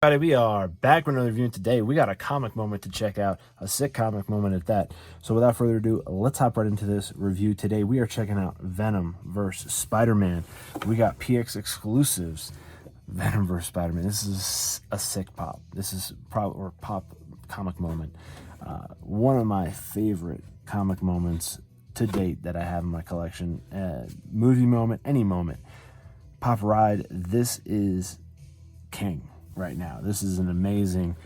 Everybody, we are back with another review, and today we got a comic moment to check out, a sick comic moment at that. So without further ado, let's hop right into this review. Today we are checking out Venom vs. Spider-Man. We got PX exclusives, Venom vs. Spider-Man. This is a sick pop. This is probably or pop comic moment. One of my favorite comic moments to date that I have in my collection. Movie moment, any moment. Pop ride, this is king. Right now, this is an amazing.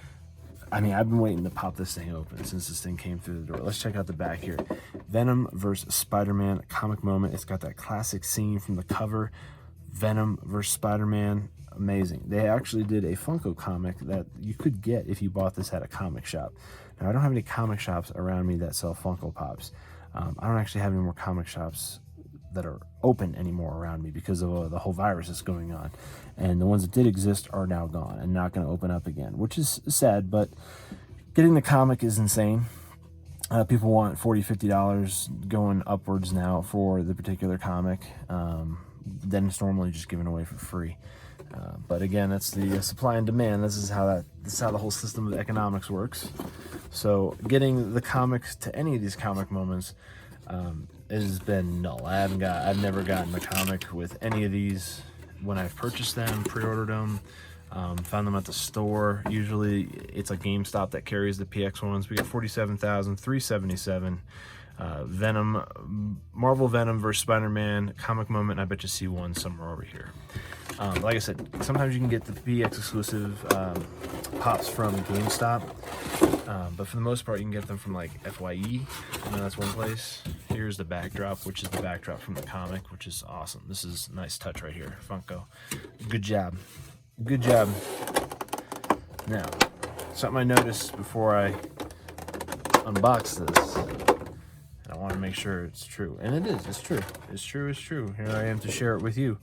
I mean, I've been waiting to pop this thing open since this thing came through the door. Let's check out the back here. Venom versus Spider-Man comic moment. It's got that classic scene from the cover. Venom versus Spider-Man, amazing. They actually did a Funko comic that you could get if you bought this at a comic shop. Now, I don't have any comic shops around me that sell Funko Pops. I don't actually have any more comic shops that are open anymore around me because of the whole virus that's going on, and the ones that did exist are now gone and not going to open up again, which is sad. But getting the comic is insane. People want $40-50 going upwards now for the particular comic. Then it's normally just given away for free. But again, that's the supply and demand. This is how the whole system of economics works. So getting the comics to any of these comic moments it has been null. I've never gotten the comic with any of these when I've purchased them, pre-ordered them, found them at the store. Usually it's a GameStop that carries the PX ones. We got 47,377. Venom, Marvel Venom versus Spider-Man comic moment. I bet you see one somewhere over here. Like I said, sometimes you can get the PX exclusive pops from GameStop, but for the most part you can get them from like FYE. That's one place. Here's the backdrop, which is the backdrop from the comic, which is awesome. This is a nice touch right here. Funko, good job, good job. Now, something I noticed before I unbox this, and I want to make sure it's true, and it is. It's true. It's true. It's true. Here I am to share it with you.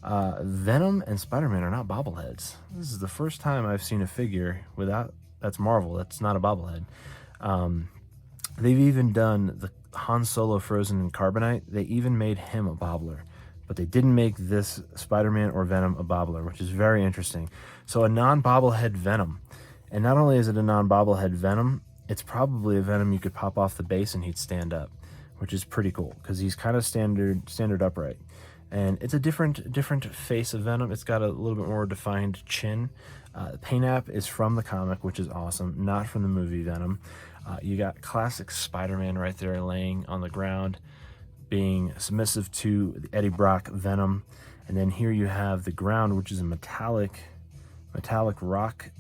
Venom and Spider-Man are not bobbleheads. This is the first time I've seen a figure without. That's Marvel. That's not a bobblehead. They've even done the Han Solo frozen in carbonite. They even made him a bobbler, but they didn't make this Spider-Man or Venom a bobbler, which is very interesting. So a non-bobblehead Venom, and not only is it a non-bobblehead Venom, it's probably a Venom you could pop off the base and he'd stand up, which is pretty cool because he's kind of standard upright. And it's a different face of Venom. It's got a little bit more defined chin. The paint app is from the comic, which is awesome, not from the movie Venom. You got classic Spider-Man right there laying on the ground, being submissive to the Eddie Brock Venom. And then here you have the ground, which is a metallic rock.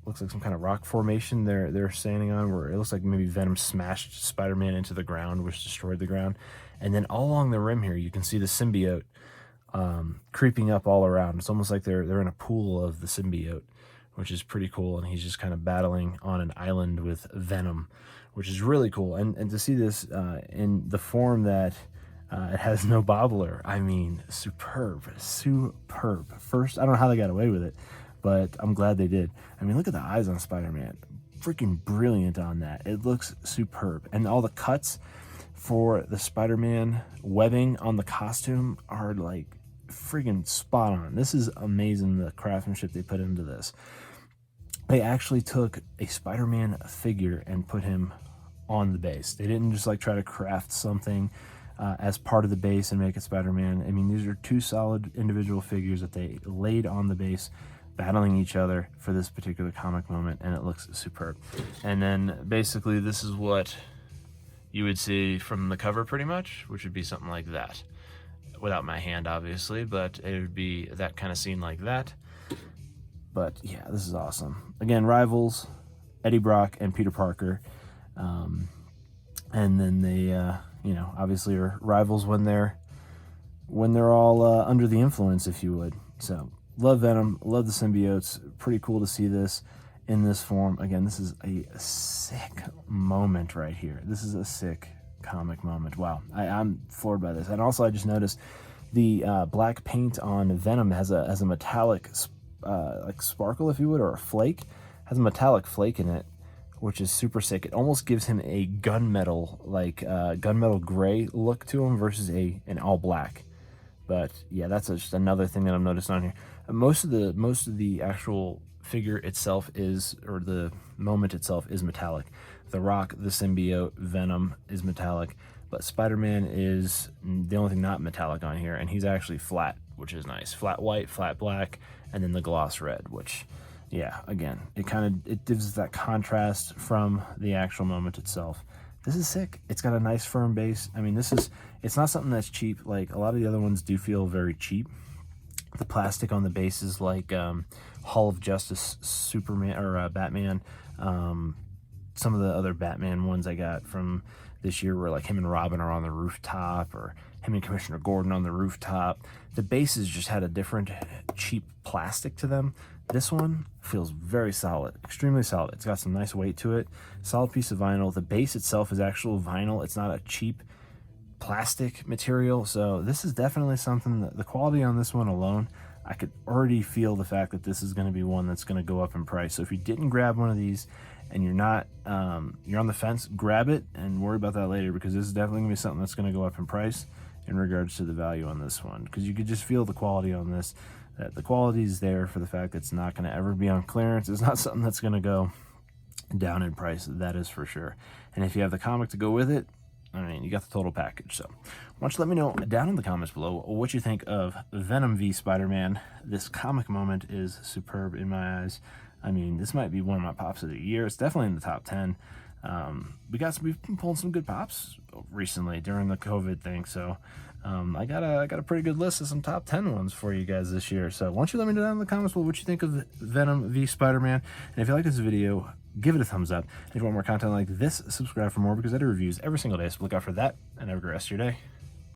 Looks like some kind of rock formation they're standing on, where it looks like maybe Venom smashed Spider-Man into the ground, which destroyed the ground. And then all along the rim here, you can see the symbiote creeping up all around. It's almost like they're in a pool of the symbiote, which is pretty cool. And he's just kind of battling on an island with Venom, which is really cool. And to see this in the form that it has no bobbler, I mean, superb. First, I don't know how they got away with it, but I'm glad they did. I mean, look at the eyes on Spider-Man. Freaking brilliant on that. It looks superb. And all the cuts for the Spider-Man webbing on the costume are like friggin' spot on. This is amazing, the craftsmanship they put into this. They actually took a Spider-Man figure and put him on the base. They didn't just like try to craft something as part of the base and make it Spider-Man. I mean, these are two solid individual figures that they laid on the base, battling each other for this particular comic moment, and it looks superb. And then basically this is what you would see from the cover pretty much, which would be something like that. Without my hand, obviously, but it would be that kind of scene like that. But yeah, this is awesome. Again, rivals, Eddie Brock and Peter Parker. And then they, obviously are rivals when they're all under the influence, if you would. So love Venom, love the symbiotes. Pretty cool to see this in this form. Again, this is a sick moment right here. This is a sick comic moment. Wow, I'm floored by this. And also, I just noticed the black paint on Venom has a metallic like sparkle, if you would, or a flake. Has a metallic flake in it, which is super sick. It almost gives him a gunmetal, like gunmetal gray look to him versus an all black. But yeah, that's just another thing that I've noticed on here. Most of the actual figure itself is, or the moment itself is metallic. The Rock, the symbiote, Venom is metallic, but Spider-Man is the only thing not metallic on here, and he's actually flat, which is nice. Flat white, flat black, and then the gloss red, which, yeah, again, it gives that contrast from the actual moment itself. This is sick. It's got a nice firm base. I mean, it's not something that's cheap. Like, a lot of the other ones do feel very cheap. The plastic on the base is like Hall of Justice Superman, or Batman. Some of the other Batman ones I got from this year were like him and Robin are on the rooftop, or him and Commissioner Gordon on the rooftop. The bases just had a different cheap plastic to them. This one feels very solid, extremely solid. It's got some nice weight to it. Solid piece of vinyl. The base itself is actual vinyl. It's not a cheap plastic material. So this is definitely something that the quality on this one alone, I could already feel the fact that this is going to be one that's going to go up in price. So if you didn't grab one of these and you're not, you're on the fence, grab it and worry about that later, because this is definitely going to be something that's going to go up in price in regards to the value on this one, because you could just feel the quality on this, that the quality is there for the fact that it's not going to ever be on clearance. It's not something that's going to go down in price, that is for sure. And if you have the comic to go with it, I mean, you got the total package. So why don't you let me know down in the comments below what you think of Venom v Spider-Man. This comic moment is superb in my eyes. I mean, this might be one of my pops of the year. It's definitely in the top 10. We've been pulling some good pops recently during the COVID thing. So I got a pretty good list of some top 10 ones for you guys this year. So why don't you let me know down in the comments below what you think of Venom v Spider-Man. And if you like this video, give it a thumbs up. And if you want more content like this, subscribe for more, because I do reviews every single day. So look out for that, and have a great rest of your day.